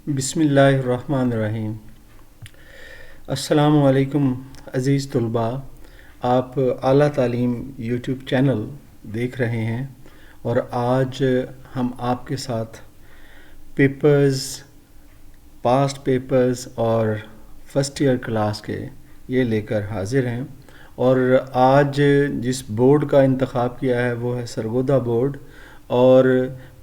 बिस्मिल्लाहिर्रहमानिर्रहीम। अस्सलामु अलैकुम अज़ीज़ तलबा। आप आला तालीम यूट्यूब चैनल देख रहे हैं और आज हम आपके साथ पेपर्स, पास्ट पेपर्स और फर्स्ट ईयर क्लास के ये लेकर हाजिर हैं। और आज जिस बोर्ड का इंतखाब किया है वो है सरगोदा बोर्ड, और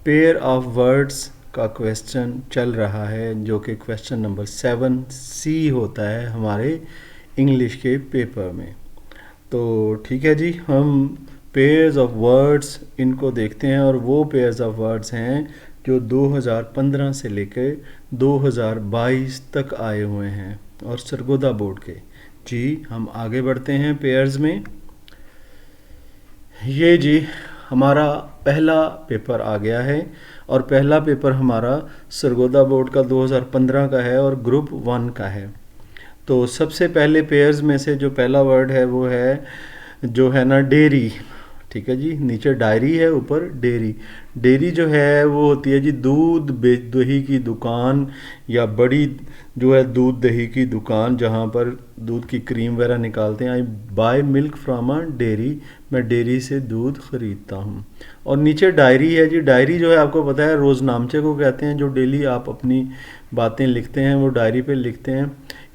पेयर ऑफ वर्ड्स का क्वेश्चन चल रहा है जो कि क्वेश्चन नंबर 7C होता है हमारे इंग्लिश के पेपर में। तो ठीक है जी, हम पेयर्स ऑफ वर्ड्स इनको देखते हैं, और वो पेयर्स ऑफ वर्ड्स हैं जो 2015 से लेकर 2022 तक आए हुए हैं और सरगोदा बोर्ड के। जी हम आगे बढ़ते हैं पेयर्स में। ये जी हमारा पहला पेपर आ गया है, और पहला पेपर हमारा सरगोदा बोर्ड का 2015 का है और ग्रुप 1 का है। तो सबसे पहले पेयर्स में से जो पहला वर्ड है वो है जो है ना डेयरी। ठीक है जी, नीचे डायरी है, ऊपर डेयरी। डेयरी जो है वो होती है जी दूध दही की दुकान, या बड़ी जो है दूध दही की दुकान जहाँ पर दूध की क्रीम वगैरह निकालते हैं। I buy milk from a dairy, मैं डेयरी से दूध ख़रीदता हूँ। और नीचे डायरी है जी। डायरी जो है आपको पता है रोज़नामचे को कहते हैं, जो डेली आप अपनी बातें लिखते हैं वो डायरी पे लिखते हैं।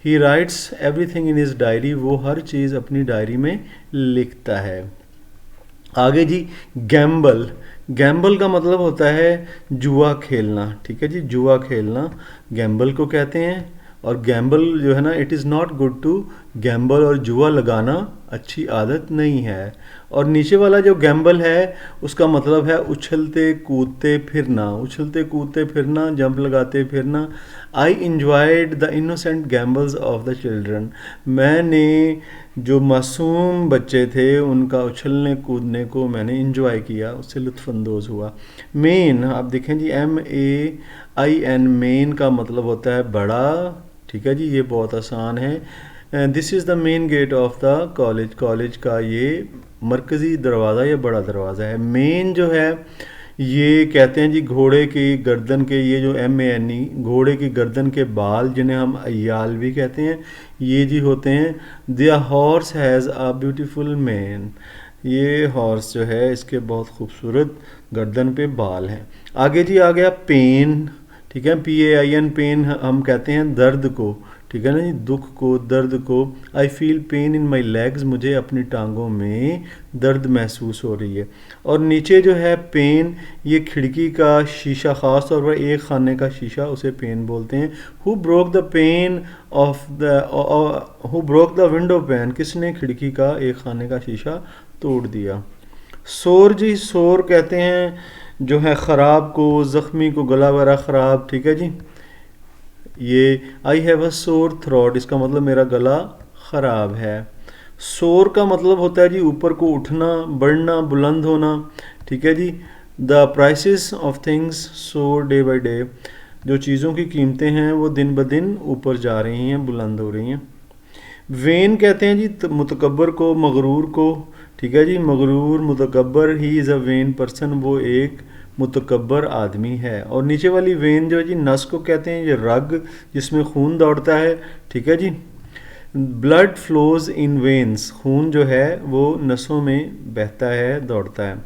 ही rights everything in his diary, वो हर चीज़ अपनी डायरी में लिखता है। आगे जी गैम्बल। गैम्बल का मतलब होता है जुआ खेलना। ठीक है जी, जुआ खेलना गैम्बल को कहते हैं। और गैम्बल जो है ना, it is not good to gamble, और जुआ लगाना अच्छी आदत नहीं है। और नीचे वाला जो गैम्बल है उसका मतलब है उछलते कूदते फिरना, उछलते कूदते फिरना, जंप लगाते फिरना। I enjoyed the innocent gambols of the children, मैंने जो मासूम बच्चे थे उनका उछलने कूदने को मैंने इंजॉय किया, उससे लुत्फ़अंदोज़ हुआ। मेन आप देखें जी, MAIN, मेन का मतलब होता है बड़ा। ठीक है जी, ये बहुत आसान है। This is the main gate of the college, college का ये मरकज़ी दरवाज़ा या बड़ा दरवाज़ा है। मेन जो है ये कहते हैं जी घोड़े की गर्दन के, ये जो MANE, घोड़े की गर्दन के बाल जिन्हें हम अय्याल भी कहते हैं, ये जी होते हैं। The horse has a beautiful main, ये हॉर्स जो है इसके बहुत खूबसूरत गर्दन पे बाल हैं। आगे जी आ गया पेन। ठीक है, PAIN, पेन हम कहते हैं दर्द को। ठीक है ना जी, दुख को, दर्द को। I feel pain in my legs, मुझे अपनी टांगों में दर्द महसूस हो रही है। और नीचे जो है पेन, ये खिड़की का शीशा, ख़ास तौर पर एक खाने का शीशा, उसे पेन बोलते हैं। Who broke the pain of the, who broke the window pane, किसने खिड़की का एक खाने का शीशा तोड़ दिया। सोर जी, सोर कहते हैं जो है ख़राब को, ज़ख्मी को, गला वगैरह ख़राब। ठीक है जी, ये I have a sore throat, इसका मतलब मेरा गला ख़राब है। सोर का मतलब होता है जी ऊपर को उठना, बढ़ना, बुलंद होना। ठीक है जी, द प्राइसेस ऑफ थिंग्स सोर डे बाई डे, जो चीज़ों की कीमतें हैं वो दिन ब दिन ऊपर जा रही हैं, बुलंद हो रही हैं। वेन कहते हैं जी मुतकब्बर को, मगरूर को। ठीक है जी, मगरूर, मुतकब्बर, he is a vain person, वो एक मुतकब्बर आदमी है। और नीचे वाली वेन जो है जी नस को कहते हैं, ये रग जिसमें खून दौड़ता है। ठीक है जी, ब्लड फ्लोज इन वेन्स, खून जो है वो नसों में बहता है, दौड़ता है।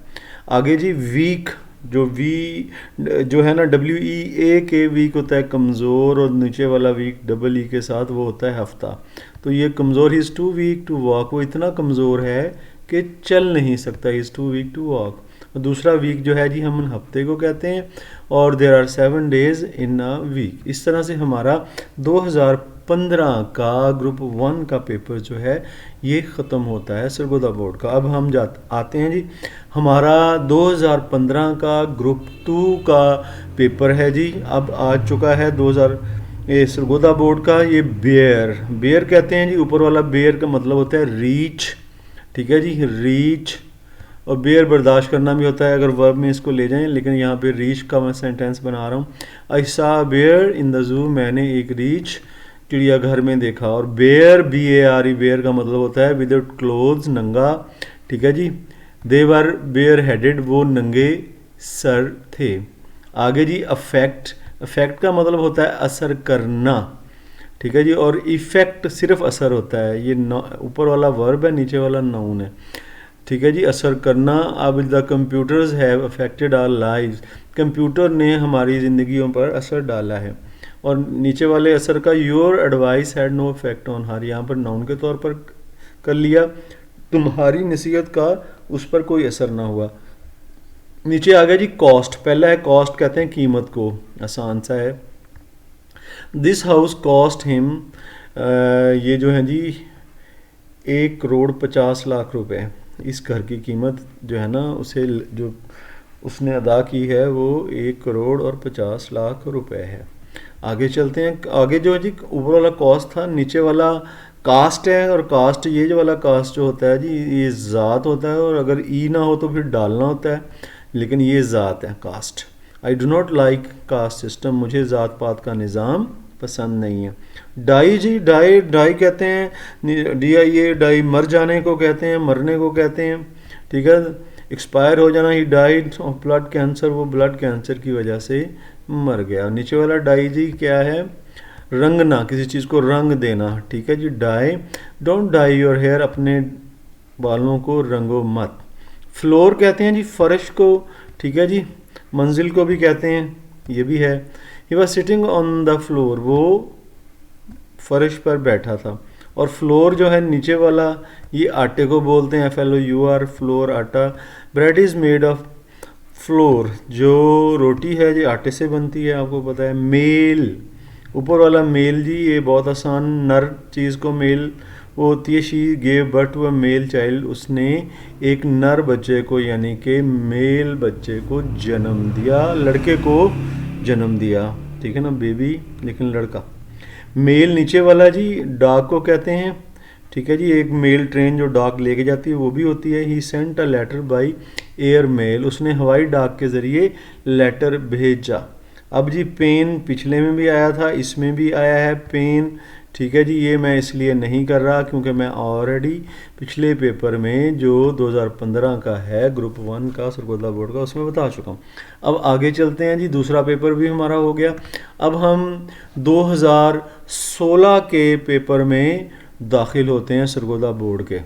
आगे जी वीक, जो वी जो है ना WEAK, वीक होता है कमज़ोर, और नीचे वाला वीक EE के साथ वो होता है हफ्ता। तो ये कमज़ोर, he is too weak to walk, वो इतना कमज़ोर है कि चल नहीं सकता, he is too weak to walk. और दूसरा वीक जो है जी हम हफ्ते को कहते हैं, और there are 7 days in a week. इस तरह से हमारा 2015 का ग्रुप 1 का पेपर जो है ये ख़त्म होता है सरगोदा बोर्ड का। अब हम आते हैं जी, हमारा 2015 का ग्रुप 2 का पेपर है जी। अब आ चुका है 2000 ये सरगोदा बोर्ड का। ये बेयर, बेयर कहते हैं जी, ऊपर वाला बेयर का मतलब होता है रीच। ठीक है जी, रीच। और बेयर बर्दाश्त करना भी होता है अगर वर्ब में इसको ले जाएं, लेकिन यहाँ पे रीच का मैं सेंटेंस बना रहा हूँ। आई सा बेयर इन द जू, मैंने एक रीच चिड़ियाघर में देखा। और बेयर, BARE, बेयर का मतलब होता है विदाउट क्लोथ्स, नंगा। ठीक है जी, दे वर बेयर हेडेड, वो नंगे सर थे। आगे जी अफेक्ट, इफेक्ट का मतलब होता है असर करना, ठीक है जी। और इफेक्ट सिर्फ असर होता है, ये ऊपर वाला वर्ब है, नीचे वाला नाउन है, ठीक है जी। असर करना। अब the computers have affected our lives, computer ने हमारी ज़िंदगियों पर असर डाला है। और नीचे वाले असर का your advice had no effect on her, यहाँ पर नाउन के तौर पर कर लिया, तुम्हारी नसीहत का उस पर कोई असर ना हुआ। नीचे आ गया जी कॉस्ट, पहला है कॉस्ट, कहते हैं कीमत को, आसान सा है। दिस हाउस कॉस्ट हिम, ये जो है जी 1,50,00,000 रुपए, इस घर की कीमत जो है ना उसे जो उसने अदा की है वो 1,50,00,000 रुपए है। आगे चलते हैं, आगे जो है जी ऊपर वाला कॉस्ट था, नीचे वाला कास्ट है। और कास्ट, ये जो वाला कास्ट जो होता है जी ये ज़ात होता है, और अगर ई ना हो तो फिर डालना होता है, लेकिन ये ज़ात है caste. I do not like caste system, मुझे ज़ात पात का निज़ाम पसंद नहीं है। डाई जी, डाई डाई कहते हैं, DIE डाई मर जाने को कहते हैं, मरने को कहते हैं, ठीक है। एक्सपायर हो जाना, he died of blood cancer, वो ब्लड कैंसर की वजह से मर गया। नीचे वाला डाई जी क्या है, रंगना, किसी चीज़ को रंग देना, ठीक है जी। Dye, don't dye your hair, अपने बालों को रंगो मत। फ्लोर कहते हैं जी फर्श को, ठीक है जी। मंजिल को भी कहते हैं, ये भी है। He was sitting on the floor, वो फर्श पर बैठा था। और फ्लोर जो है नीचे वाला, ये आटे को बोलते हैं, FLOUR, फ्लोर, आटा। Bread is made of floor, जो रोटी है ये आटे से बनती है, आपको पता है। मेल, ऊपर वाला मेल जी ये बहुत आसान, नर चीज़ को मेल वो होती है। She gave birth to a male child, उसने एक नर बच्चे को यानी कि मेल बच्चे को जन्म दिया, लड़के को जन्म दिया, ठीक है ना, बेबी लेकिन लड़का। मेल नीचे वाला जी डॉग को कहते हैं, ठीक है जी। एक मेल ट्रेन जो डॉग लेके जाती है वो भी होती है। He sent a letter by air mail, उसने हवाई डाक के ज़रिए लेटर भेजा। अब जी पेन पिछले में भी आया था, इसमें भी आया है पेन, ठीक है जी। ये मैं इसलिए नहीं कर रहा क्योंकि मैं ऑलरेडी पिछले पेपर में जो 2015 का है ग्रुप 1 का सरगोदा बोर्ड का, उसमें बता चुका हूँ। अब आगे चलते हैं जी, दूसरा पेपर भी हमारा हो गया। अब हम 2016 के पेपर में दाखिल होते हैं सरगोदा बोर्ड के।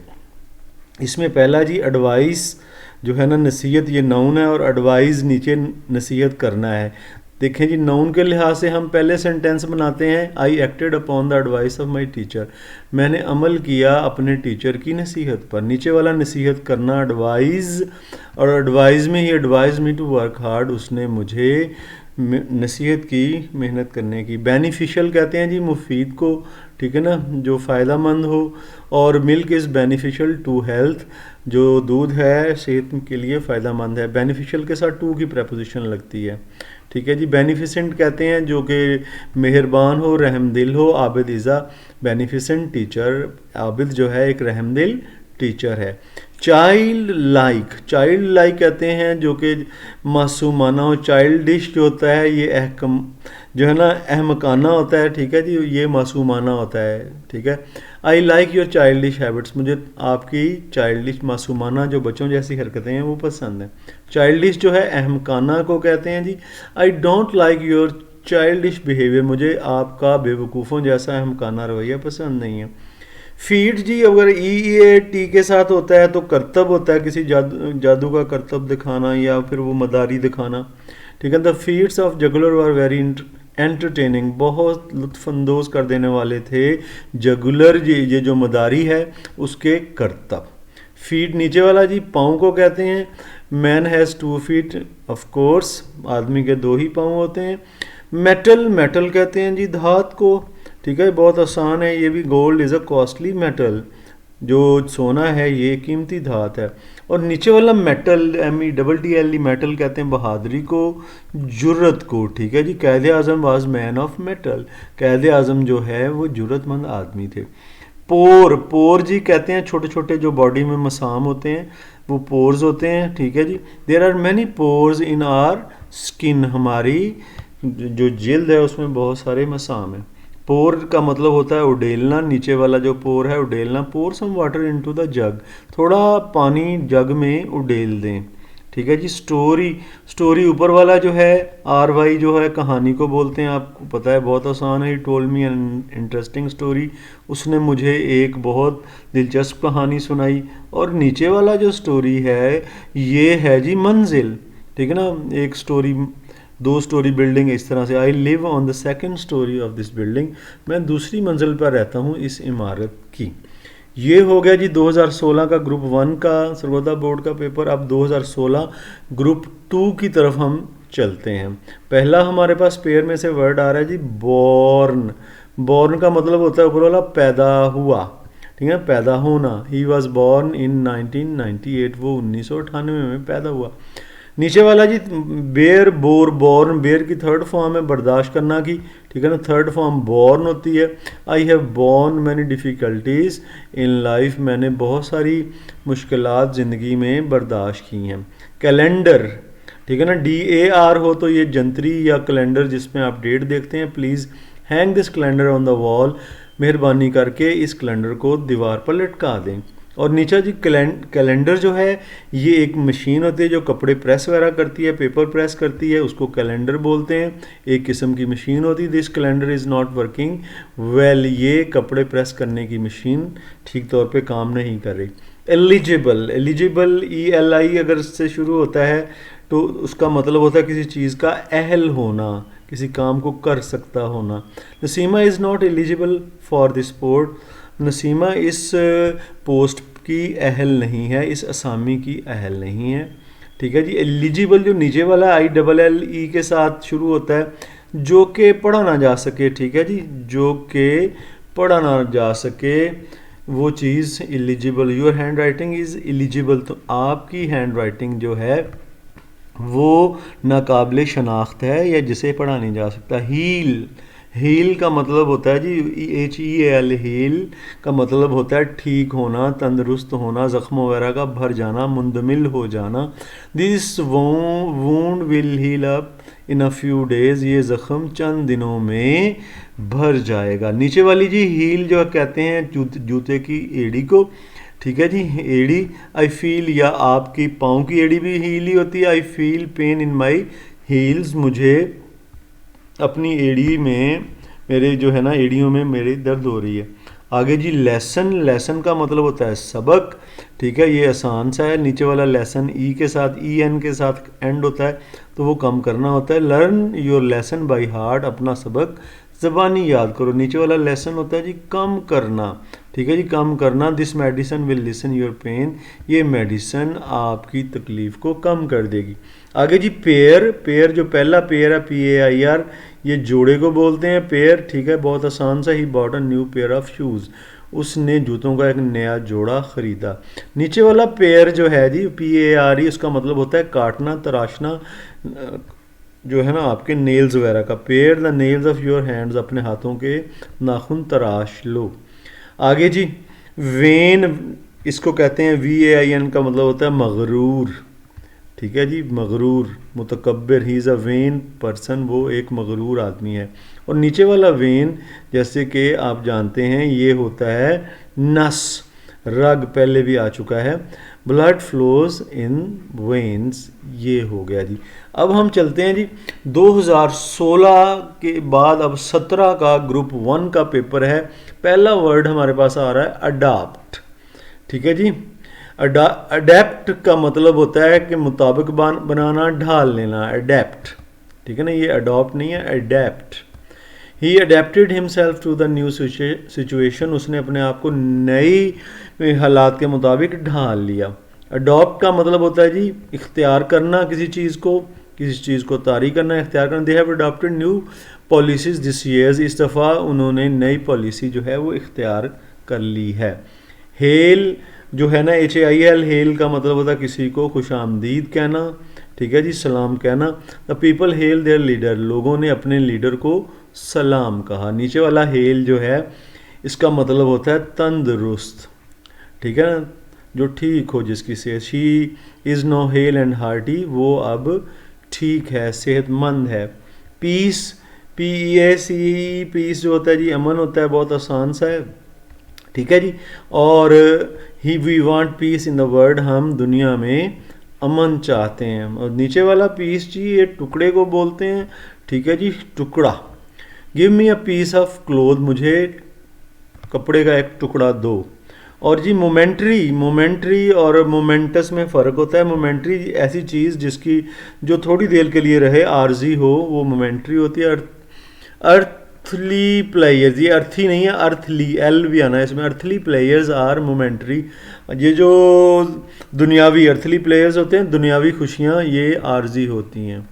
इसमें पहला जी एडवाइस जो है ना, नसीहत, ये नाउन है, और एडवाइस नीचे नसीहत करना है। देखें जी, नाउन के लिहाज से हम पहले सेंटेंस बनाते हैं, I acted upon the advice of my teacher, मैंने अमल किया अपने टीचर की नसीहत पर। नीचे वाला नसीहत करना, एडवाइस, और एडवाइस में he advise me to work hard, उसने मुझे नसीहत की मेहनत करने की। बेनिफिशियल कहते हैं जी मुफीद को, ठीक है ना, जो फ़ायदा मंद हो। और milk is beneficial to health, जो दूध है सेहत के लिए फ़ायदा मंद है। बेनिफिशियल के साथ टू की प्रपोजिशन लगती है, ठीक है जी। बेनिफिसेंट कहते हैं जो कि मेहरबान हो, रहमदिल हो। Abid is a beneficent teacher, Abid जो है एक रहमदिल टीचर है। चाइल्ड लाइक, चाइल्ड लाइक कहते हैं जो कि मासूमाना हो। चाइल्डिश जो होता है ये अहकम जो है ना अहमकाना होता है, ठीक है जी, ये मासूमाना होता है, ठीक है। I like your childish habits, मुझे आपकी चाइल्डिश मासूमाना जो बच्चों जैसी हरकतें हैं वो पसंद है। चाइल्डिश जो है अहमकाना को कहते हैं जी। I don't like your childish behaviour, मुझे आपका बेवकूफ़ों जैसा अहमकाना रवैया पसंद नहीं है। फीड जी अगर EEAT के साथ होता है तो करतब होता है, किसी जादू का करतब दिखाना या फिर वो मदारी दिखाना, ठीक है। The feats of juggler were very entertaining, बहुत लुत्फानंदोज़ कर देने वाले थे जगुलर जी, ये जो मदारी है उसके करतब। फीट नीचे वाला जी पाँव को कहते हैं। Man has 2 feet, of course आदमी के 2 ही पाँव होते हैं। मेटल, मेटल कहते हैं जी धात को, ठीक है, बहुत आसान है ये भी। Gold is a costly metal, जो सोना है ये कीमती धात है। और नीचे वाला मेटल, METTL, मेटल कहते हैं बहादुरी को, जुर्रत को, ठीक है जी। कैद आज़म वाज मैन ऑफ मेटल, कैद आज़म जो है वो जुर्रतमंद आदमी थे। पोर, पोर जी कहते हैं छोटे छोटे जो बॉडी में मसाम होते हैं वो पोर्स होते हैं, ठीक है जी। There are many pores in our skin, हमारी जो जिल्द है उसमें बहुत सारे मसाम हैं। पोर का मतलब होता है उडेलना, नीचे वाला जो पोर है उडेलना। Pour some water into the jug, थोड़ा पानी जग में उडेल दें, ठीक है जी। स्टोरी, स्टोरी ऊपर वाला जो है आर वाई जो है कहानी को बोलते हैं, आपको पता है बहुत आसान है। He told me an interesting story, उसने मुझे एक बहुत दिलचस्प कहानी सुनाई। और नीचे वाला जो स्टोरी है ये है जी मंजिल, ठीक है ना। एक स्टोरी, दो स्टोरी बिल्डिंग इस तरह से, I live on the second story of this building, मैं दूसरी मंजिल पर रहता हूँ इस इमारत की। ये हो गया जी 2016 का ग्रुप 1 का सरगोदा बोर्ड का पेपर। अब 2016 ग्रुप 2 की तरफ हम चलते हैं। पहला हमारे पास पेयर में से वर्ड आ रहा है जी बॉर्न। बॉर्न का मतलब होता है ऊपर वाला पैदा हुआ, ठीक है, पैदा होना। ही वॉज बॉर्न इन 1998, वो 1998 में पैदा हुआ। नीचे वाला जी बेयर, बोर, बॉर्न, बेयर की थर्ड फॉर्म है बर्दाश्त करना की, ठीक है ना। थर्ड फॉर्म बॉर्न होती है। I have born many difficulties in life, मैंने बहुत सारी मुश्किलात ज़िंदगी में बर्दाश्त की हैं। कैलेंडर, ठीक है ना, DAR हो तो ये जंतरी या कैलेंडर जिसमें आप डेट देखते हैं। Please hang this calendar on the wall, मेहरबानी करके इस कैलेंडर को दीवार पर लटका दें। और नीचे जी कैलेंडर जो है ये एक मशीन होती है जो कपड़े प्रेस वगैरह करती है, पेपर प्रेस करती है, उसको कैलेंडर बोलते हैं। एक किस्म की मशीन होती है। This calendar is not working well, ये कपड़े प्रेस करने की मशीन ठीक तौर पे काम नहीं कर रही। एलिजिबल, एलिजिबल ELI अगर इससे शुरू होता है तो उसका मतलब होता है किसी चीज़ का अहल होना, किसी काम को कर सकता होना। Naseema is not eligible for this post, नसीमा इस पोस्ट की अहल नहीं है, इस असामी की अहल नहीं है, ठीक है जी। एलिजिबल जो नीचे वाला ILLE के साथ शुरू होता है, जो कि पढ़ा ना जा सके, ठीक है जी, जो कि पढ़ा ना जा सके वो चीज़ eligible. Your handwriting is eligible, तो आपकी हैंड राइटिंग जो है वो नाकाबिल शनाख्त है या जिसे पढ़ा नहीं जा सकता। हील, हील का मतलब होता है जी HEAL, हील का मतलब होता है ठीक होना, तंदुरुस्त होना, ज़ख्म वगैरह का भर जाना, मुंदमिल हो जाना। This wound will heal up in a few days, ये ज़ख्म चंद दिनों में भर जाएगा। नीचे वाली जी हील जो कहते हैं जूते की एड़ी को, ठीक है जी, एड़ी। आई फील, या आपकी पाँव की एड़ी भी हील ही होती है। I feel pain in my heels, मुझे अपनी एड़ी में, मेरे जो है ना एड़ियों में मेरी दर्द हो रही है। आगे जी लेसन, लेसन का मतलब होता है सबक, ठीक है, ये आसान सा है। नीचे वाला लेसन ई के साथ, EN के साथ एंड होता है तो वो कम करना होता है। Learn your lesson by heart, अपना सबक ज़बानी याद करो। नीचे वाला लेसन होता है जी कम करना, ठीक है जी, कम करना। This medicine will lessen your pain, ये मेडिसिन आपकी तकलीफ़ को कम कर देगी। आगे जी पेयर, पेयर जो पहला पेयर है PAIR, ये जोड़े को बोलते हैं पेयर, ठीक है, बहुत आसान सा। He bought a new pair of shoes, उसने जूतों का एक नया जोड़ा ख़रीदा। नीचे वाला पेयर जो है जी PARE, उसका मतलब होता है काटना, तराशना, जो है ना आपके नेल्स वगैरह का। Pair the nails of your hands, अपने हाथों के नाखून तराश लो। आगे जी वेन, इसको कहते हैं VAIN का मतलब होता है मगरूर, ठीक है जी, मगरूर, मुतकब्बिर। He is a vain person, वो एक मगरूर आदमी है। और नीचे वाला वेन जैसे कि आप जानते हैं ये होता है नस, रग पहले भी आ चुका है। ब्लड फ्लोज इन वेन्स, ये हो गया जी। अब हम चलते हैं जी 2016 के बाद अब 17 का ग्रुप 1 का पेपर है। पहला वर्ड हमारे पास आ रहा है अडॉप्ट, ठीक है जी। अडेप्ट का मतलब होता है कि मुताबिक बनाना, ढाल लेना, अडेप्ट, ठीक है ना, ये अडॉप्ट नहीं है, adept. He adapted himself to the new situation, उसने अपने आप को नई हालात के मुताबिक ढाल लिया। अडॉप्ट का मतलब होता है जी इख्तियार करना किसी चीज़ को, किसी चीज़ को तारी करना, इख्तियार करना। They have adopted new policies this year, इस दफ़ा उन्होंने नई पॉलिसी जो है वो इख्तियार कर ली है। हेल जो है ना HAIL, हेल का मतलब होता है किसी को खुश आमदीद कहना, ठीक है जी, सलाम कहना। The people hello there leader, लोगों ने अपने लीडर को सलाम कहा। नीचे वाला हेल जो है इसका मतलब होता है तंदुरुस्त, ठीक है ना, जो ठीक हो, जिसकी सेहत। She is no hale and hearty, वो अब ठीक है, सेहतमंद है। पीस, PEACE, पीस जो होता है जी अमन होता है, बहुत आसान सा है, ठीक है जी। और we want peace in the world, हम दुनिया में अमन चाहते हैं। और नीचे वाला पीस जी ये टुकड़े को बोलते हैं, ठीक है जी, टुकड़ा। Give me a piece of cloth, मुझे कपड़े का एक टुकड़ा दो। और जी मोमेंट्री और मोमेंटस में फ़र्क होता है। मोमेंट्री ऐसी चीज़ जिसकी जो थोड़ी देर के लिए रहे, आर्जी हो, वो मोमेंट्री होती है। अर्थली प्लेयर्स, ये अर्थी नहीं है, अर्थली, एल भी आना है इसमें। अर्थली प्लेयर्स आर मोमेंट्री, ये जो दुनियावी अर्थली प्लेयर्स होते हैं, दुनियावी खुशियाँ, ये आर्जी होती हैं,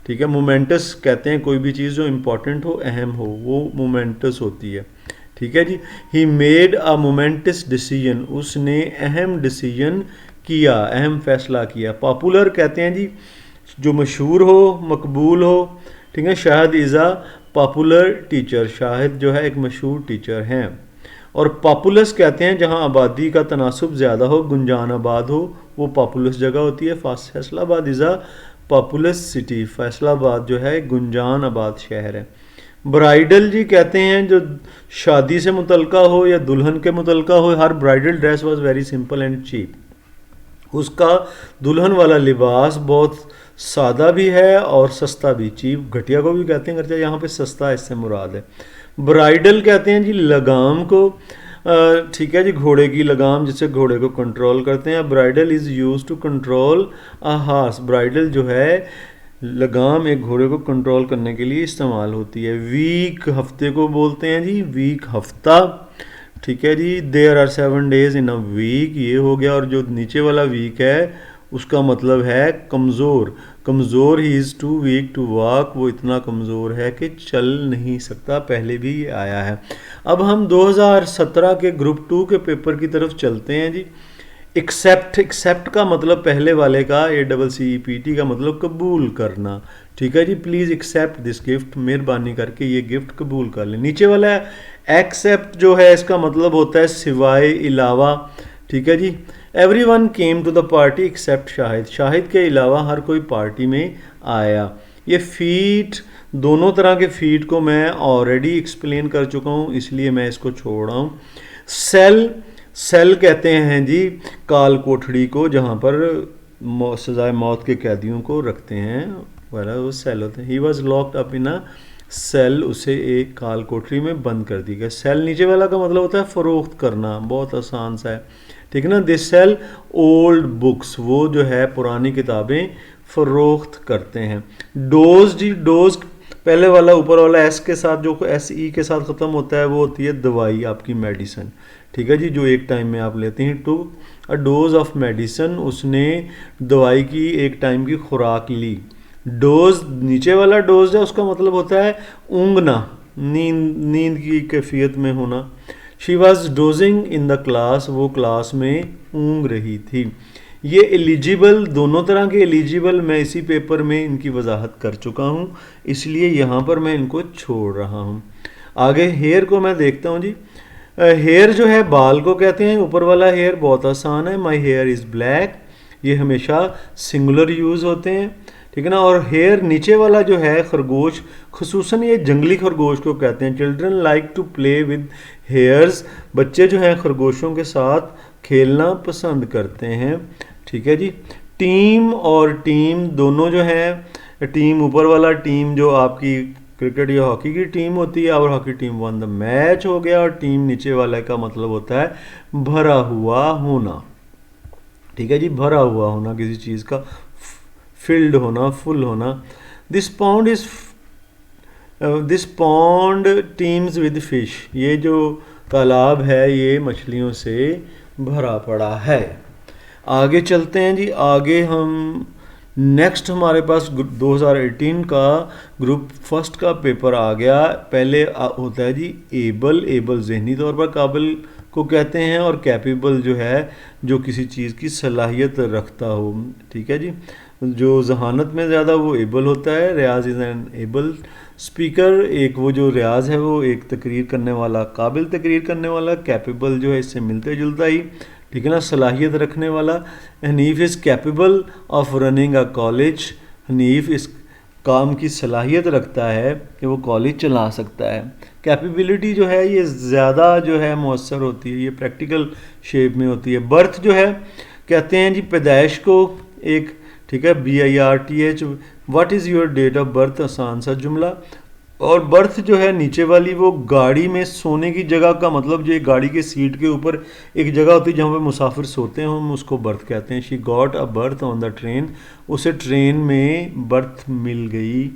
ठीक है। मोमेंटस कहते हैं कोई भी चीज़ जो इम्पोर्टेंट हो, अहम हो, वो मोमेंटस होती है, ठीक है जी। He made a momentous decision, उसने अहम डिसीजन किया, अहम फैसला किया। पॉपुलर कहते हैं जी जो मशहूर हो, मकबूल हो, ठीक है। Shahid is a popular teacher, Shahid जो है एक मशहूर टीचर हैं। और पॉपुलस कहते हैं जहाँ आबादी का तनासुब ज़्यादा हो, गुंजान आबाद हो, वो पॉपुलस जगह होती है। Faisalabad is a populace city, Faisalabad जो है गुंजान आबाद शहर है। ब्राइडल जी कहते हैं जो शादी से मुतलका हो या दुल्हन के मुतलका हो। Her bridal dress was very simple and cheap, उसका दुल्हन वाला लिबास बहुत सादा भी है और सस्ता भी। चीप घटिया को भी कहते हैं, यहाँ पे सस्ता इससे मुराद है। ब्राइडल कहते हैं जी लगाम को, ठीक है जी, घोड़े की लगाम जिससे घोड़े को कंट्रोल करते हैं। Bridle is use to control a horse, bridle जो है लगाम एक घोड़े को कंट्रोल करने के लिए इस्तेमाल होती है। वीक हफ्ते को बोलते हैं जी, वीक हफ्ता, ठीक है जी। There are 7 days in a week, ये हो गया। और जो नीचे वाला वीक है उसका मतलब है कमज़ोर, कमज़ोर, he is too weak to walk, वो इतना कमज़ोर है कि चल नहीं सकता, पहले भी ये आया है। अब हम 2017 के ग्रुप 2 के पेपर की तरफ चलते हैं जी। एक्सेप्ट का मतलब पहले वाले का ACCEPT का मतलब कबूल करना, ठीक है जी। प्लीज़ एक्सेप्ट दिस गिफ्ट, मेहरबानी करके ये गिफ्ट कबूल कर लें। नीचे वाला एक्सेप्ट जो है इसका मतलब होता है सिवाय, अलावा, ठीक है जी। Everyone came to the party except Shahid, Shahid के अलावा हर कोई पार्टी में आया। ये फीट, दोनों तरह के फीट को मैं ऑलरेडी एक्सप्लेन कर चुका हूँ, इसलिए मैं इसको छोड़ रहा हूँ। सेल कहते हैं जी काल कोठड़ी को, जहाँ पर सजाए मौत के कैदियों को रखते हैं, वाला वो सेल होते हैं। He was locked up in a cell, उसे एक काल कोठरी में बंद कर दी गया। सेल नीचे वाला का मतलब होता है फ़रोख्त करना, बहुत आसान सा है, ठीक है ना। दिस सेल ओल्ड बुक्स, वो जो है पुरानी किताबें फ़रोख्त करते हैं। डोज जी, डोज पहले वाला ऊपर वाला एस के साथ, जो SE के साथ ख़त्म होता है, वो होती है दवाई, आपकी मेडिसिन, ठीक है जी, जो एक टाइम में आप लेते हैं। To a dose of medicine, उसने दवाई की एक टाइम की खुराक ली। डोज, नीचे वाला डोज है, उसका मतलब होता है ऊँघना, नींद की कैफियत में होना। She was dosing in the class, वो क्लास में ऊँघ रही थी। ये एलिजिबल, दोनों तरह के एलिजिबल मैं इसी पेपर में इनकी वजाहत कर चुका हूँ, इसलिए यहाँ पर मैं इनको छोड़ रहा हूँ। आगे हेयर को मैं देखता हूँ जी। हेयर जो है बाल को कहते हैं। ऊपर वाला हेयर बहुत आसान है, माई हेयर इज़ ब्लैक, ये हमेशा सिंगुलर यूज़ होते हैं, ठीक है ना। और हेयर नीचे वाला जो है खरगोश, खुसूसन ये जंगली खरगोश को कहते हैं। Children like to play with hares, बच्चे जो हैं खरगोशों के साथ खेलना पसंद करते हैं, ठीक है जी। टीम और टीम दोनों जो हैं, टीम ऊपर वाला टीम जो आपकी क्रिकेट या हॉकी की टीम होती है, और hockey team one the match हो गया। और टीम नीचे वाले का मतलब होता है भरा हुआ होना, ठीक है जी, भरा हुआ होना किसी चीज़ का, फिल्ड होना, फुल होना। This pond teams with fish, ये जो तालाब है ये मछलियों से भरा पड़ा है। आगे चलते हैं जी। आगे हम नेक्स्ट हमारे पास 2018 का ग्रुप फर्स्ट का पेपर आ गया। पहले होता है जी एबल, एबल जहनी तौर पर काबिल को कहते हैं, और कैपेबल जो है जो किसी चीज़ की सलाहियत रखता हो, ठीक है जी। जो जहानत में ज़्यादा वो एबल होता है। रियाज इज़ एन एबल स्पीकर, एक वो जो रियाज है वो एक तकरीर करने वाला, काबिल तकरीर करने वाला। कैपेबल जो है इससे मिलते जुलता ही, ठीक है ना, सलाहियत रखने वाला। Hanif is capable of running a college, Hanif इस काम की सलाहियत रखता है कि वो कॉलेज चला सकता है। कैपेबिलिटी जो है ये ज़्यादा जो है मौसर होती है, ये प्रैक्टिकल शेप में होती है। बर्थ जो है कहते हैं जी पैदाइश को, एक, ठीक है, BIRTH, what is your date of birth, आसान सा जुमला। और बर्थ जो है नीचे वाली वो गाड़ी में सोने की जगह का मतलब, जो गाड़ी के सीट के ऊपर एक जगह होती है जहाँ पे मुसाफिर सोते हैं, हम उसको बर्थ कहते हैं। She got a birth on the train, उसे ट्रेन में बर्थ मिल गई,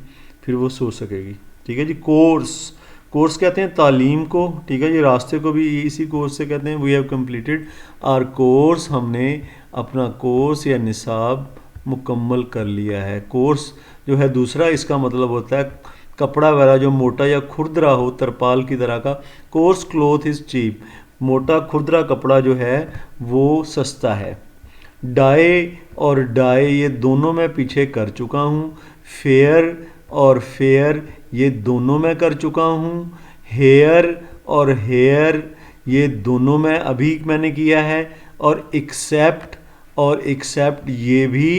फिर वो सो सकेगी, ठीक है जी। कोर्स कहते हैं तालीम को, ठीक है, ये रास्ते को भी इसी कोर्स से कहते हैं। We have completed our course, हमने अपना कोर्स या निसाब मुकम्मल कर लिया है। कोर्स जो है दूसरा, इसका मतलब होता है कपड़ा वगैरह जो मोटा या खुरदरा हो, तरपाल की तरह का। कोर्स क्लॉथ इज़ चीप, मोटा खुरदरा कपड़ा जो है वो सस्ता है। डाई और डाई ये दोनों मैं पीछे कर चुका हूँ। फेयर और फेयर ये दोनों मैं कर चुका हूँ। हेयर और हेयर ये दोनों मैं अभी मैंने किया है। और एक्सेप्ट और एक्सेप्ट ये भी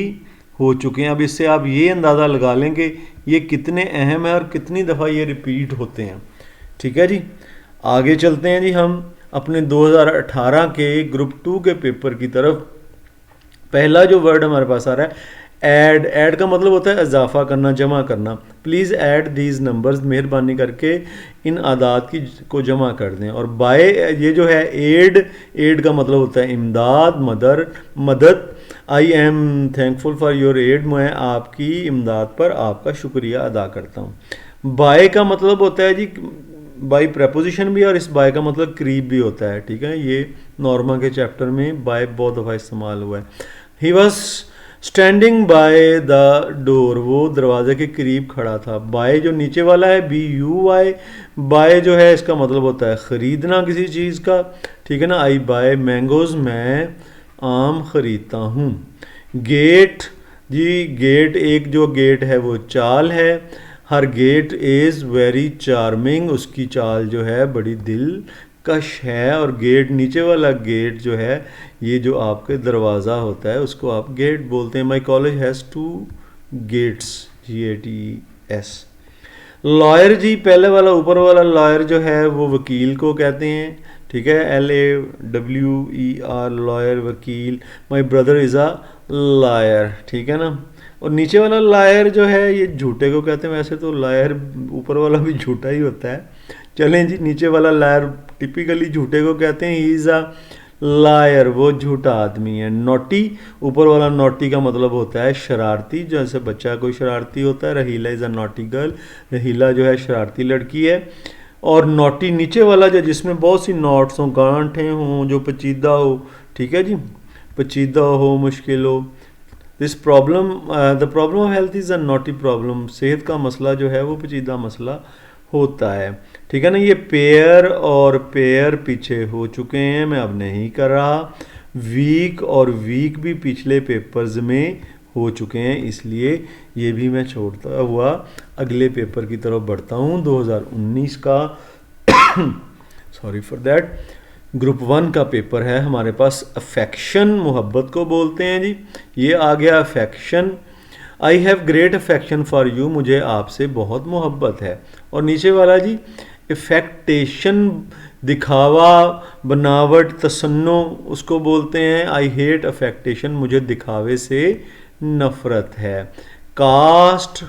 हो चुके हैं। अब इससे आप ये अंदाज़ा लगा लेंगे ये कितने अहम है और कितनी दफ़ा ये रिपीट होते हैं, ठीक है जी। आगे चलते हैं जी हम अपने 2018 के ग्रुप 2 के पेपर की तरफ। पहला जो वर्ड हमारे पास आ रहा है ऐड का मतलब होता है इजाफा करना, जमा करना। प्लीज़ ऐड दीज नंबर्स, मेहरबानी करके इन आदात की को जमा कर दें। और बाय ये जो है एड का मतलब होता है इमदाद, मदद। I am thankful for your add, मैं आपकी इमदाद पर आपका शुक्रिया अदा करता हूँ। बाय का मतलब होता है जी बाय प्रपोजिशन भी, और इस बाय का मतलब करीब भी होता है, ठीक है। ये नॉर्मा के चैप्टर में बाय बहुत दफ़ा इस्तेमाल हुआ है। He was standing by the door, वो दरवाजे के करीब खड़ा था। बाय जो नीचे वाला है BUY, बाय जो है इसका मतलब होता है ख़रीदना किसी चीज़ का, ठीक है ना। आई बाय मैंगोज़, मैं आम ख़रीदता हूँ। गेट जी, गेट एक जो गेट है वो चाल है। हर गेट इज़ वेरी चार्मिंग, उसकी चाल जो है बड़ी दिलकश है। और गेट नीचे वाला गेट जो है ये जो आपके दरवाज़ा होता है उसको आप गेट बोलते हैं। My college has 2 gates, GATES। Lawyer जी, पहले वाला ऊपर वाला लॉयर जो है वो वकील को कहते हैं, ठीक है, LAWER, लॉयर, वकील। My brother is a liar, ठीक है ना। और नीचे वाला लायर जो है ये झूठे को कहते हैं। वैसे तो लायर ऊपर वाला भी झूठा ही होता है। चलें जी, नीचे वाला लायर टिपिकली झूठे को कहते हैं। ही इज़ अ लायर, वो झूठा आदमी है। नॉटी, ऊपर वाला नॉटी का मतलब होता है शरारती, जैसे बच्चा कोई शरारती होता है। रहीला इज़ अ नॉटी गर्ल, रहीला जो है शरारती लड़की है। और नॉटी नीचे वाला जो जिसमें बहुत सी नॉट्स हों, गांठें हों, जो पेचीदा हो, ठीक है जी, पेचीदा हो, मुश्किल हो। This problem, the problem of health is a naughty problem, सेहत का मसला जो है वो पेचीदा मसला होता है, ठीक है ना। ये पेयर और पेयर पीछे हो चुके हैं, मैं अब नहीं कर रहा। वीक और वीक भी पिछले पेपर्स में हो चुके हैं, इसलिए ये भी मैं छोड़ता हुआ अगले पेपर की तरफ बढ़ता हूँ 2019 का। Sorry for that. ग्रुप 1 का पेपर है हमारे पास। अफेक्शन, मोहब्बत को बोलते हैं जी। ये आ गया affection. I have great affection for you, मुझे आपसे बहुत मोहब्बत है। और नीचे वाला जी इफेक्टेशन, दिखावा, बनावट, तसन्नो, उसको बोलते हैं। आई हेट अफेक्टेशन, मुझे दिखावे से नफ़रत है। कास्ट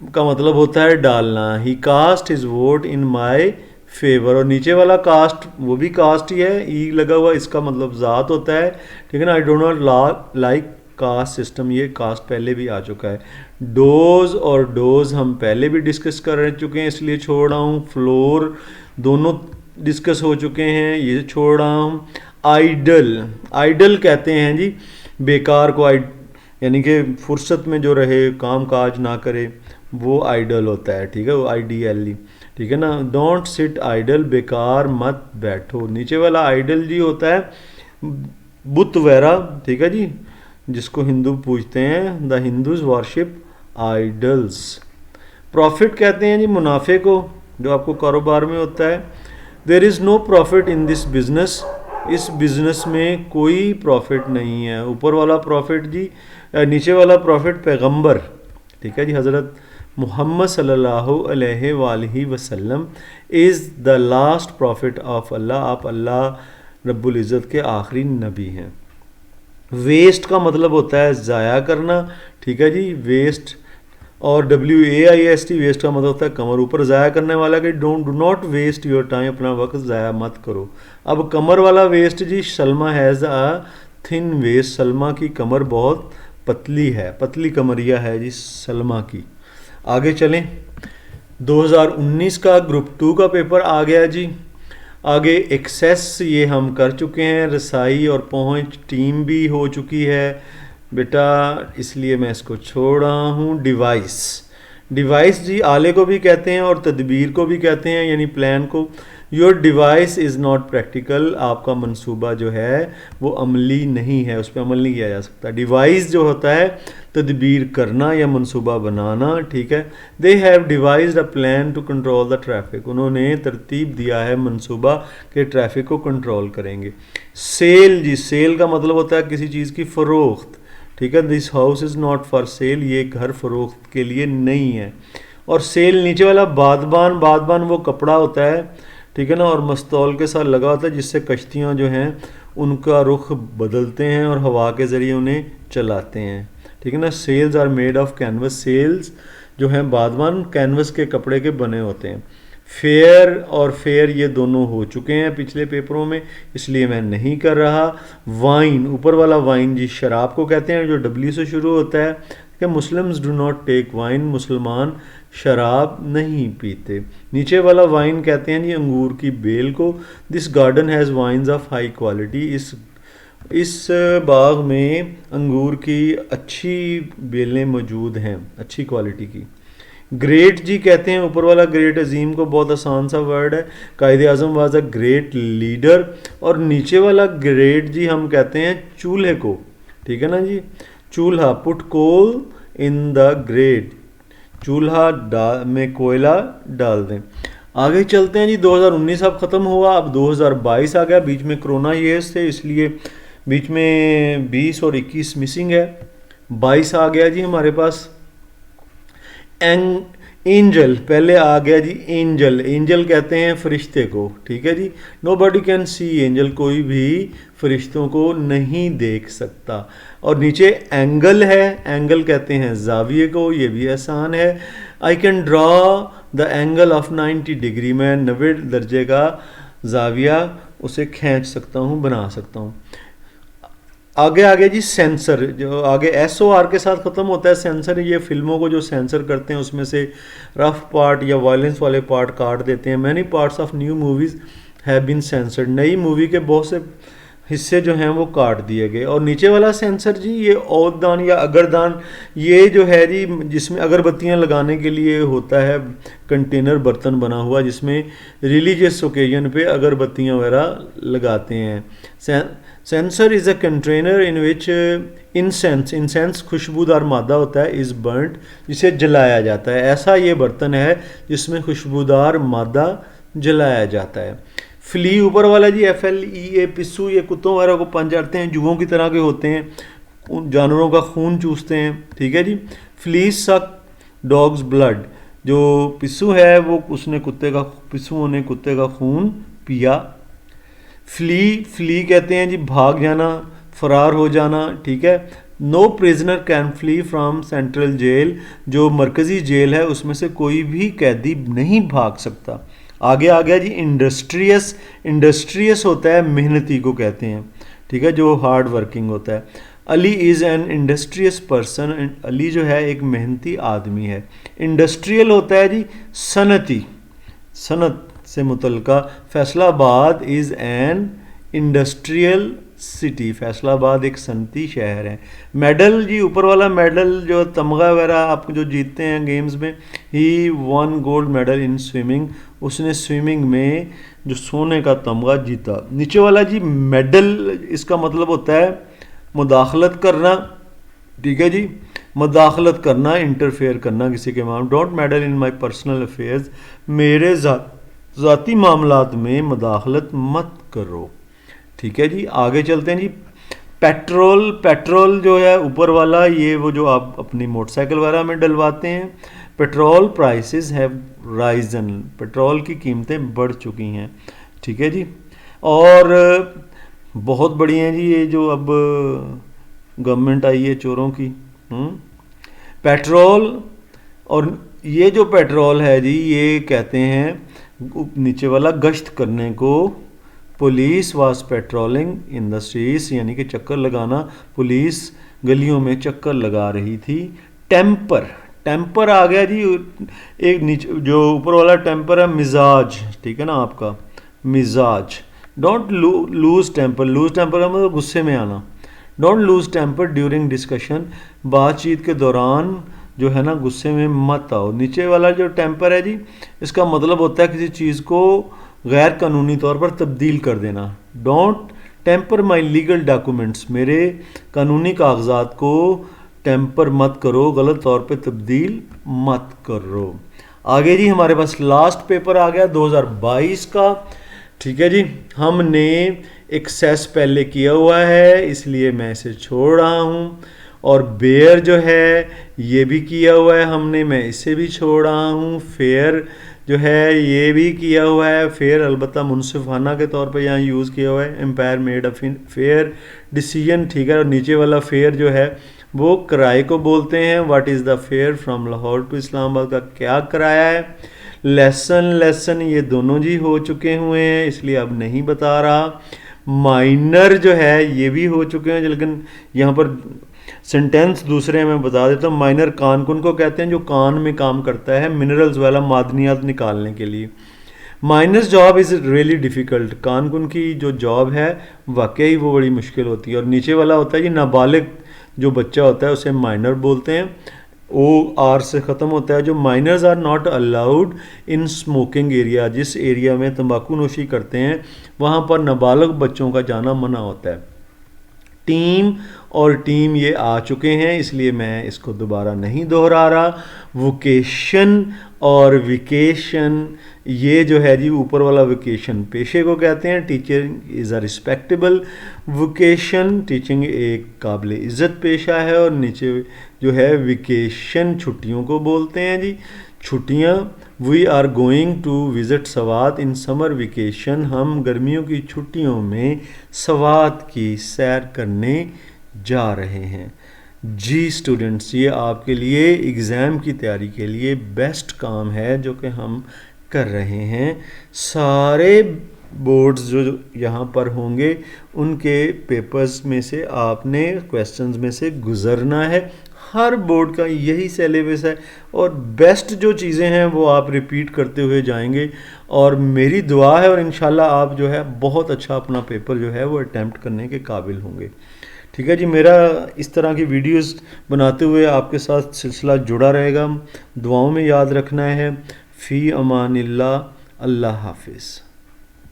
का मतलब होता है डालना। He cast his vote in my favour. और नीचे वाला कास्ट वो भी कास्ट ही है, ई लगा हुआ, इसका मतलब ज़ात होता है, ठीक है ना। I don't not like caste system, ये कास्ट पहले भी आ चुका है। डोज और डोज हम पहले भी डिस्कस कर चुके हैं, इसलिए छोड़ रहा हूँ। फ्लोर दोनों डिस्कस हो चुके हैं, ये छोड़ रहा हूँ। आइडल, आइडल कहते हैं जी बेकार को, यानी कि फुर्सत में जो रहे, काम काज ना करे, वो आइडल होता है, ठीक है, वो IDLE, ठीक है ना। डोंट सिट आइडल, बेकार मत बैठो। नीचे वाला आइडल जी होता है बुत वगैरह, ठीक है जी, जिसको हिंदू पूजते हैं। The Hindus worship idols. Profit कहते हैं जी मुनाफे को, जो आपको कारोबार में होता है। There is no profit in this business, इस बिज़नेस में कोई प्रॉफिट नहीं है। ऊपर वाला प्रॉफिट जी, नीचे वाला प्रॉफिट पैगंबर, ठीक है जी, हज़रत मुहम्मद सल्लल्लाहु अलैहि वसल्लम is the last prophet of Allah, आप अल्लाह रब्बुल इज़्ज़त के आखिरी नबी हैं। वेस्ट का मतलब होता है ज़ाया करना, ठीक है जी, वेस्ट। और WAIST वेस्ट का मतलब होता है कमर ऊपर ज़ाया करने वाला कि do not waste your time, अपना वक्त ज़ाया मत करो। अब कमर वाला वेस्ट जी, Salma has a thin waist, Salma की कमर बहुत पतली है, पतली कमरिया है जी सलमा की। आगे चलें, 2019 का ग्रुप 2 का पेपर आ गया जी। आगे एक्सेस ये हम कर चुके हैं, रसाई और पहुंच टीम भी हो चुकी है बेटा, इसलिए मैं इसको छोड़ रहा हूँ। डिवाइस, डिवाइस जी आले को भी कहते हैं और तदबीर को भी कहते हैं, यानी प्लान को। Your device is not practical, आपका मंसूबा जो है वो अमली नहीं है, उस पर अमल नहीं किया जा सकता। डिवाइस जो होता है तदबीर करना या मंसूबा बनाना, ठीक है। They have devised a plan to control the traffic, उन्होंने तरतीब दिया है मंसूबा के ट्रैफिक को कंट्रोल करेंगे। सेल जी, सेल का मतलब होता है किसी चीज़ की फ़रोख्त, ठीक है। This house is not for sale, ये घर फ़रोख्त के लिए नहीं है। और सेल नीचे वाला बादबान, बादबान वो कपड़ा होता है, ठीक है ना, और मस्तौल के साथ लगा होता है जिससे कश्तियाँ जो हैं उनका रुख बदलते हैं और हवा के ज़रिए उन्हें चलाते हैं, ठीक है ना। Sails are made of canvas, sails जो हैं बादबान कैनवस के कपड़े के बने होते हैं। फेयर और फेयर ये दोनों हो चुके हैं पिछले पेपरों में, इसलिए मैं नहीं कर रहा। वाइन, ऊपर वाला वाइन जी शराब को कहते हैं जो W से शुरू होता है कि Muslims do not take wine, मुसलमान शराब नहीं पीते। नीचे वाला वाइन कहते हैं जी अंगूर की बेल को। This garden has vines of high quality, इस बाग में अंगूर की अच्छी बेलें मौजूद हैं, अच्छी क्वालिटी की। ग्रेट जी कहते हैं, ऊपर वाला ग्रेट अजीम को बहुत आसान सा वर्ड है, कायदे आज़म वाज अ ग्रेट लीडर। और नीचे वाला ग्रेट जी हम कहते हैं चूल्हे को, ठीक है ना जी, चूल्हा, put coal in the grate, चूल्हा में कोयला डाल दें। आगे चलते हैं जी, 2019 अब ख़त्म हुआ, अब 2022 आ गया, बीच में कोरोना ईयर्स थे इसलिए बीच में 20 और 21 मिसिंग है। 22 आ गया जी हमारे पास। एंजल पहले आ गया जी, एंजल, एंजल कहते हैं फरिश्ते को, ठीक है जी। Nobody can see angel, कोई भी फरिश्तों को नहीं देख सकता। और नीचे एंगल है, एंगल कहते हैं जाविये को, ये भी आसान है। I can draw the angle of 90 degree, मैं 90 दर्जे का जाविया उसे खींच सकता हूँ, बना सकता हूँ। आगे आगे जी सेंसर, जो आगे SOR के साथ ख़त्म होता है सेंसर, ये फिल्मों को जो सेंसर करते हैं उसमें से रफ पार्ट या वायलेंस वाले पार्ट काट देते हैं। Many parts of new movies have been censored, नई मूवी के बहुत से हिस्से जो हैं वो काट दिए गए। और नीचे वाला सेंसर जी ये औददान या अगरदान, ये जो है जी जिसमें अगरबत्तियां लगाने के लिए होता है, कंटेनर बर्तन बना हुआ जिसमें रिलीजियस ओकेजन पे अगरबत्तियां वगैरह लगाते हैं। Sensor is a container in which incense, incense खुशबूदार मादा होता है, इज़ बर्नड, जिसे जलाया जाता है। ऐसा ये बर्तन है जिसमें खुशबूदार मादा जलाया जाता है। फ्ली ऊपर वाला जी FLEA, पिस्सू, ये कुत्तों वगैरह को पंच जाते हैं, जुओं की तरह के होते हैं, उन जानवरों का खून चूसते हैं, ठीक है जी। फ्ली सक डॉग्स ब्लड, जो पिस्सू है वो उसने कुत्ते का, पिस्सुओं ने कुत्ते का खून पिया। फ्ली, फ्ली कहते हैं जी भाग जाना, फरार हो जाना, ठीक है। No prisoner can flee from central jail, जो मरकज़ी जेल है उसमें से कोई भी कैदी नहीं भाग सकता। आगे आ गया जी इंडस्ट्रियस, इंडस्ट्रियस होता है मेहनती को कहते हैं, ठीक है, जो हार्ड वर्किंग होता है। Ali is an industrious person, Ali जो है एक मेहनती आदमी है। इंडस्ट्रियल होता है जी सनती, सनत से मुतल्का। Faisalabad is an industrial city, Faisalabad एक सनती शहर है। मेडल जी ऊपर वाला मेडल जो तमगा वगैरह आप जो जीतते हैं गेम्स में, he won gold medal in swimming, उसने स्विमिंग में जो सोने का तमगा जीता। नीचे वाला जी मेडल, इसका मतलब होता है मुदाखलत करना, ठीक है जी, मुदाखलत करना, इंटरफेयर करना किसी के मामले। Don't medal in my personal affairs, मेरे ज़ाती मामलात में मुदाखलत मत करो, ठीक है जी। आगे चलते हैं जी, पेट्रोल, पेट्रोल जो है ऊपर वाला ये वो जो आप अपनी मोटरसाइकिल वगैरह में डलवाते हैं। Petrol prices have Ryzen, petrol की कीमतें बढ़ चुकी हैं, ठीक है जी। और बहुत बड़ी हैं जी ये जो अब गवर्नमेंट आई है चोरों की। पेट्रोल, और ये जो पेट्रोल है जी ये कहते हैं नीचे वाला गश्त करने को, police was patrolling in the streets, यानी कि चक्कर लगाना, पुलिस गलियों में चक्कर लगा रही थी। टेम्पर, टेम्पर आ गया जी, एक नीचे जो ऊपर वाला टेम्पर है मिजाज, ठीक है ना आपका मिजाज। Don't lose temper, lose temper का मतलब गुस्से में आना। Don't lose temper during discussion, बातचीत के दौरान जो है ना गुस्से में मत आओ। नीचे वाला जो टेम्पर है जी इसका मतलब होता है किसी चीज़ को गैर कानूनी तौर पर तब्दील कर देना। Don't temper my legal documents, मेरे कानूनी कागजात को टेम्पर मत करो, गलत तौर पे तब्दील मत करो। आगे जी हमारे पास लास्ट पेपर आ गया 2022 का, ठीक है जी। हमने एक्सेस पहले किया हुआ है इसलिए मैं इसे छोड़ रहा हूँ, और बेयर जो है ये भी किया हुआ है हमने, मैं इसे भी छोड़ रहा हूँ। फेयर जो है ये भी किया हुआ है, फेयर अलबत्ता मुनसिफाना के तौर पे यहाँ यूज़ किया हुआ है। Umpire made a fair decision, ठीक है। और नीचे वाला फेयर जो है वो किराए को बोलते हैं। What is the fare from Lahore to Islamabad का क्या किराया है। लेसन ये दोनों जी हो चुके हुए हैं इसलिए अब नहीं बता रहा। माइनर जो है ये भी हो चुके हैं, लेकिन यहाँ पर सेंटेंस दूसरे में बता देता हूँ। माइनर कानकुन को कहते हैं जो कान में काम करता है मिनरल्स वाला मादनियात निकालने के लिए। Miners job is really difficult, कानकुन की जो जॉब है वाकई वो बड़ी मुश्किल होती है। और नीचे वाला होता है जी नाबालिग जो बच्चा होता है उसे माइनर बोलते हैं, ओ आर से ख़त्म होता है। जो miners are not allowed in smoking area, जिस एरिया में तंबाकू नोशी करते हैं वहाँ पर नाबालिग बच्चों का जाना मना होता है। टीम और टीम ये आ चुके हैं इसलिए मैं इसको दोबारा नहीं दोहरा रहा। वोकेशन और विकेशन, ये जो है जी ऊपर वाला वोकेशन पेशे को कहते हैं। Teaching is a respectable vocation, teaching एक काबिल इज़्ज़त पेशा है। और नीचे जो है विकेशन छुट्टियों को बोलते हैं जी, छुट्टियाँ। We are going to visit Swat in summer vacation, हम गर्मियों की छुट्टियों में सवात की सैर करने जा रहे हैं। जी स्टूडेंट्स, ये आपके लिए एग्ज़ाम की तैयारी के लिए बेस्ट काम है जो कि हम कर रहे हैं। सारे बोर्ड्स जो यहाँ पर होंगे उनके पेपर्स में से आपने क्वेश्चंस में से गुज़रना है। हर बोर्ड का यही सिलेबस है और बेस्ट जो चीज़ें हैं वो आप रिपीट करते हुए जाएंगे। और मेरी दुआ है और इंशाल्लाह आप जो है बहुत अच्छा अपना पेपर जो है वो अटैम्प्ट करने के काबिल होंगे। ठीक है जी, मेरा इस तरह की वीडियोस बनाते हुए आपके साथ सिलसिला जुड़ा रहेगा। दुआओं में याद रखना है। फ़ी अमानिल्लाह, अल्लाह हाफिज़।